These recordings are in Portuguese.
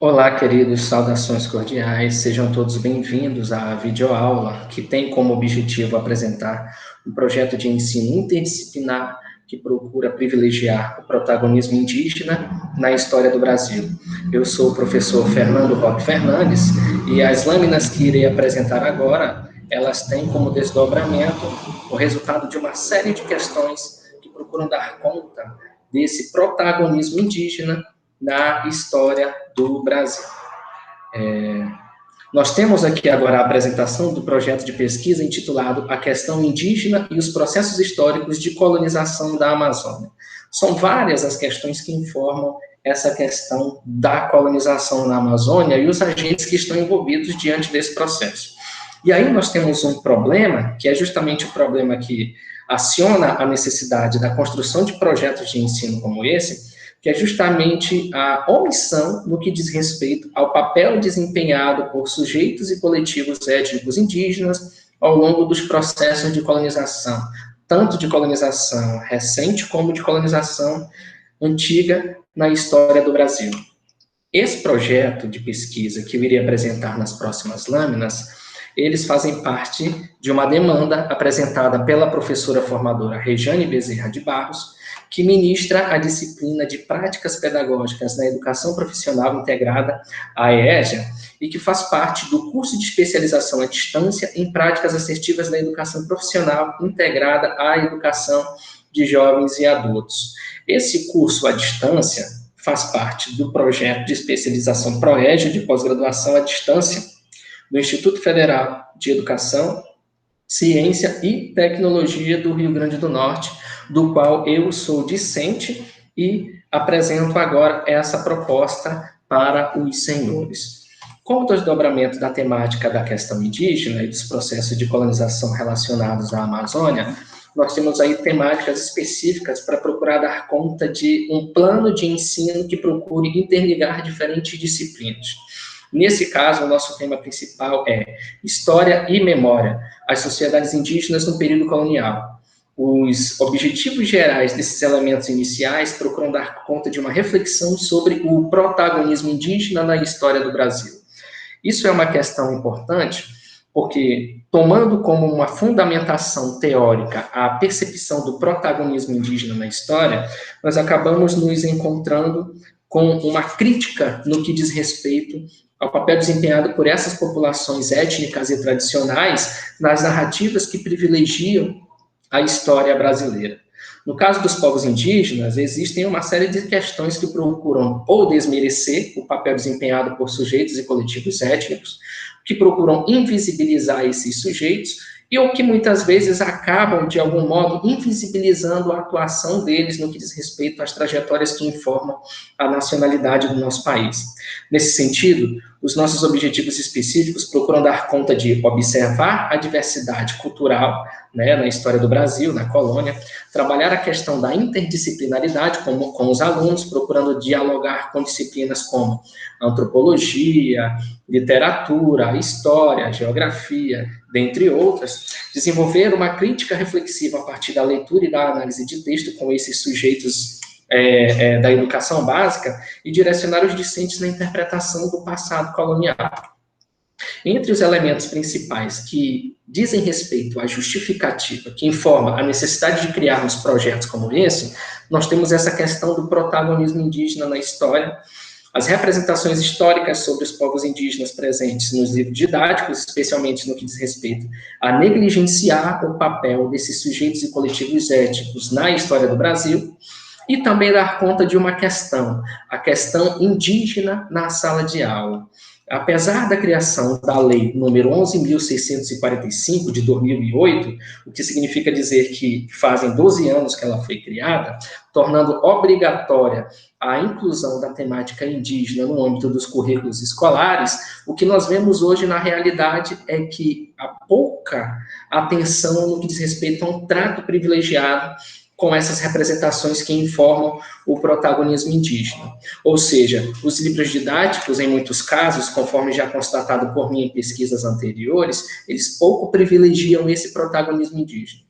Olá, queridos, saudações cordiais, sejam todos bem-vindos à videoaula, que tem como objetivo apresentar um projeto de ensino interdisciplinar que procura privilegiar o protagonismo indígena na história do Brasil. Eu sou o professor Fernando Roque Fernandes e as lâminas que irei apresentar agora, elas têm como desdobramento o resultado de uma série de questões que procuram dar conta desse protagonismo indígena na história do Brasil. Nós temos aqui agora a apresentação do projeto de pesquisa intitulado A Questão Indígena e os Processos Históricos de Colonização da Amazônia. São várias as questões que informam essa questão da colonização na Amazônia e os agentes que estão envolvidos diante desse processo. E aí nós temos um problema, que é justamente o problema que aciona a necessidade da construção de projetos de ensino como esse, que é justamente a omissão no que diz respeito ao papel desempenhado por sujeitos e coletivos étnicos indígenas ao longo dos processos de colonização, tanto de colonização recente como de colonização antiga na história do Brasil. Esse projeto de pesquisa que eu iria apresentar nas próximas lâminas, eles fazem parte de uma demanda apresentada pela professora formadora Rejane Bezerra de Barros, que ministra a disciplina de Práticas Pedagógicas na Educação Profissional Integrada, a EEJA, e que faz parte do curso de especialização à distância em Práticas Assertivas da Educação Profissional Integrada à Educação de Jovens e Adultos. Esse curso à distância faz parte do projeto de especialização ProEd de pós-graduação à distância do Instituto Federal de Educação, Ciência e Tecnologia do Rio Grande do Norte, do qual eu sou discente e apresento agora essa proposta para os senhores. Com o desdobramento da temática da questão indígena e dos processos de colonização relacionados à Amazônia, nós temos aí temáticas específicas para procurar dar conta de um plano de ensino que procure interligar diferentes disciplinas. Nesse caso, o nosso tema principal é História e Memória, as sociedades indígenas no período colonial. Os objetivos gerais desses elementos iniciais procuram dar conta de uma reflexão sobre o protagonismo indígena na história do Brasil. Isso é uma questão importante, porque, tomando como uma fundamentação teórica a percepção do protagonismo indígena na história, nós acabamos nos encontrando com uma crítica no que diz respeito ao papel desempenhado por essas populações étnicas e tradicionais nas narrativas que privilegiam a história brasileira. No caso dos povos indígenas, existem uma série de questões que procuram ou desmerecer o papel desempenhado por sujeitos e coletivos étnicos, que procuram invisibilizar esses sujeitos, e ou que muitas vezes acabam, de algum modo, invisibilizando a atuação deles no que diz respeito às trajetórias que informam a nacionalidade do nosso país. Nesse sentido, os nossos objetivos específicos procuram dar conta de observar a diversidade cultural, né, na história do Brasil, na colônia, trabalhar a questão da interdisciplinaridade com os alunos, procurando dialogar com disciplinas como antropologia, literatura, história, geografia, dentre outras, desenvolver uma crítica reflexiva a partir da leitura e da análise de texto com esses sujeitos da educação básica e direcionar os discentes na interpretação do passado colonial. Entre os elementos principais que dizem respeito à justificativa, que informa a necessidade de criarmos projetos como esse, nós temos essa questão do protagonismo indígena na história, as representações históricas sobre os povos indígenas presentes nos livros didáticos, especialmente no que diz respeito a negligenciar o papel desses sujeitos e coletivos étnicos na história do Brasil, e também dar conta de uma questão, a questão indígena na sala de aula. Apesar da criação da lei número 11.645 de 2008, o que significa dizer que fazem 12 anos que ela foi criada, tornando obrigatória a inclusão da temática indígena no âmbito dos currículos escolares, o que nós vemos hoje na realidade é que há pouca atenção no que diz respeito a um trato privilegiado com essas representações que informam o protagonismo indígena. Ou seja, os livros didáticos, em muitos casos, conforme já constatado por mim em pesquisas anteriores, eles pouco privilegiam esse protagonismo indígena.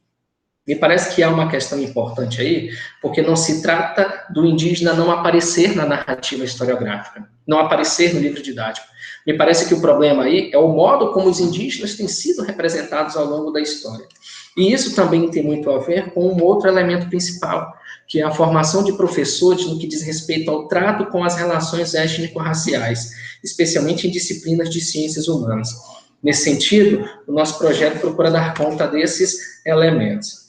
Me parece que há uma questão importante aí, porque não se trata do indígena não aparecer na narrativa historiográfica, não aparecer no livro didático. Me parece que o problema aí é o modo como os indígenas têm sido representados ao longo da história. E isso também tem muito a ver com um outro elemento principal, que é a formação de professores no que diz respeito ao trato com as relações étnico-raciais, especialmente em disciplinas de ciências humanas. Nesse sentido, o nosso projeto procura dar conta desses elementos.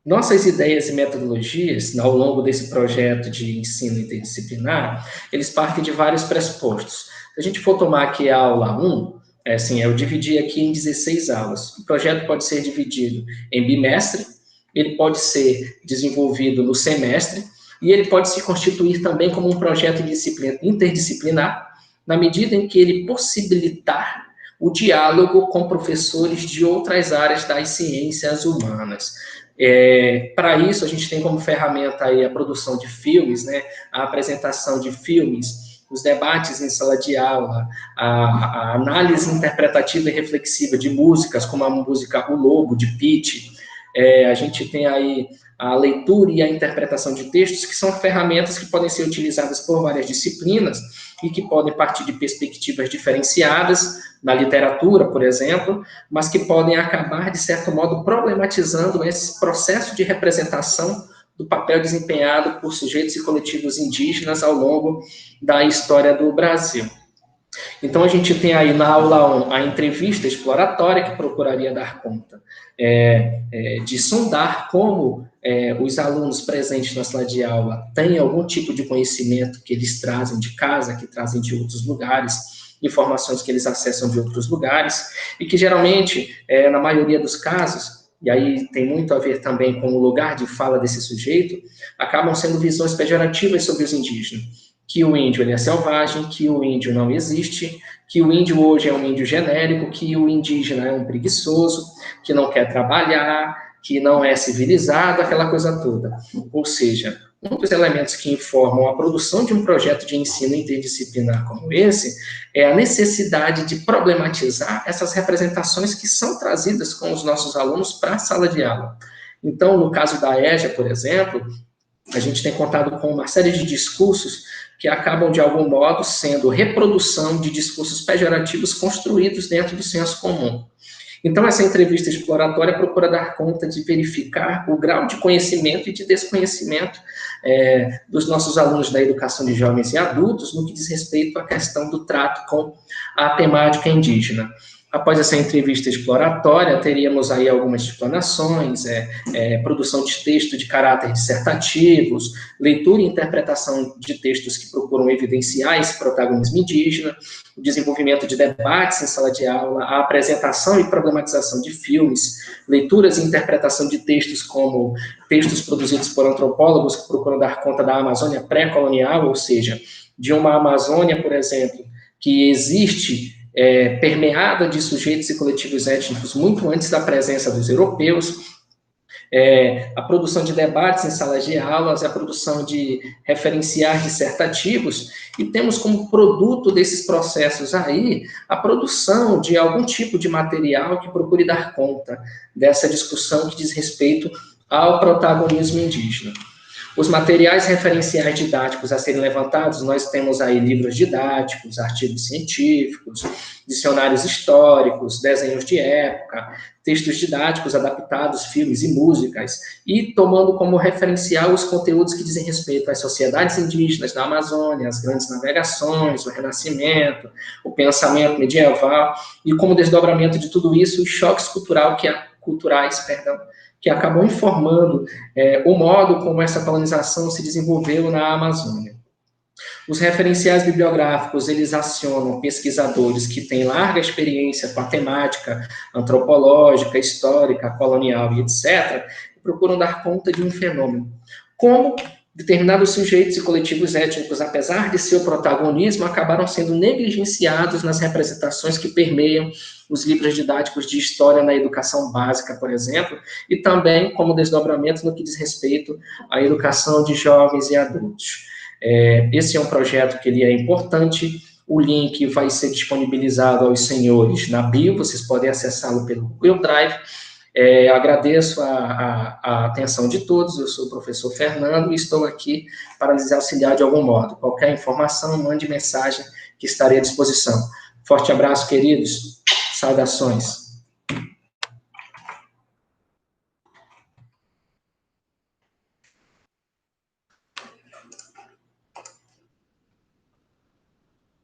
Nossas ideias e metodologias, ao longo desse projeto de ensino interdisciplinar, eles partem de vários pressupostos. Se a gente for tomar aqui a aula 1, eu dividi aqui em 16 aulas. O projeto pode ser dividido em bimestre, ele pode ser desenvolvido no semestre, e ele pode se constituir também como um projeto interdisciplinar, na medida em que ele possibilitar o diálogo com professores de outras áreas das ciências humanas. Para isso, a gente tem como ferramenta aí a produção de filmes, né, a apresentação de filmes, os debates em sala de aula, a análise interpretativa e reflexiva de músicas, como a música O Lobo, de Pitt. A gente tem aí a leitura e a interpretação de textos, que são ferramentas que podem ser utilizadas por várias disciplinas e que podem partir de perspectivas diferenciadas, na literatura, por exemplo, mas que podem acabar, de certo modo, problematizando esse processo de representação do papel desempenhado por sujeitos e coletivos indígenas ao longo da história do Brasil. Então, a gente tem aí na aula 1 a entrevista exploratória, que procuraria dar conta de sondar como os alunos presentes na sala de aula têm algum tipo de conhecimento que eles trazem de casa, que trazem de outros lugares, informações que eles acessam de outros lugares, e que geralmente, na maioria dos casos, e aí tem muito a ver também com o lugar de fala desse sujeito, acabam sendo visões pejorativas sobre os indígenas. Que o índio ele é selvagem, que o índio não existe, que o índio hoje é um índio genérico, que o indígena é um preguiçoso, que não quer trabalhar, que não é civilizado, aquela coisa toda. Ou seja, um dos elementos que informam a produção de um projeto de ensino interdisciplinar como esse é a necessidade de problematizar essas representações que são trazidas com os nossos alunos para a sala de aula. Então, no caso da EJA, por exemplo, a gente tem contado com uma série de discursos que acabam, de algum modo, sendo reprodução de discursos pejorativos construídos dentro do senso comum. Então, essa entrevista exploratória procura dar conta de verificar o grau de conhecimento e de desconhecimento dos nossos alunos da educação de jovens e adultos no que diz respeito à questão do trato com a temática indígena. Após essa entrevista exploratória, teríamos aí algumas explanações, produção de texto de caráter dissertativos, leitura e interpretação de textos que procuram evidenciar esse protagonismo indígena, o desenvolvimento de debates em sala de aula, a apresentação e problematização de filmes, leituras e interpretação de textos como textos produzidos por antropólogos que procuram dar conta da Amazônia pré-colonial, ou seja, de uma Amazônia, por exemplo, que existe permeada de sujeitos e coletivos étnicos muito antes da presença dos europeus, a produção de debates em salas de aulas, a produção de referenciais dissertativos, e temos como produto desses processos aí a produção de algum tipo de material que procure dar conta dessa discussão que diz respeito ao protagonismo indígena. Os materiais referenciais didáticos a serem levantados, nós temos aí livros didáticos, artigos científicos, dicionários históricos, desenhos de época, textos didáticos adaptados, filmes e músicas, e tomando como referencial os conteúdos que dizem respeito às sociedades indígenas da Amazônia, as grandes navegações, o Renascimento, o pensamento medieval, e como desdobramento de tudo isso, os choques culturais, que acabam informando o modo como essa colonização se desenvolveu na Amazônia. Os referenciais bibliográficos, eles acionam pesquisadores que têm larga experiência com a temática antropológica, histórica, colonial e etc., e procuram dar conta de um fenômeno. Como determinados sujeitos e coletivos étnicos, apesar de seu protagonismo, acabaram sendo negligenciados nas representações que permeiam os livros didáticos de história na educação básica, por exemplo, e também como desdobramento no que diz respeito à educação de jovens e adultos. Esse é um projeto que ele é importante, o link vai ser disponibilizado aos senhores na bio, vocês podem acessá-lo pelo Google Drive, Agradeço a atenção de todos, eu sou o professor Fernando e estou aqui para lhes auxiliar de algum modo. Qualquer informação, mande mensagem que estarei à disposição. Forte abraço, queridos. Saudações.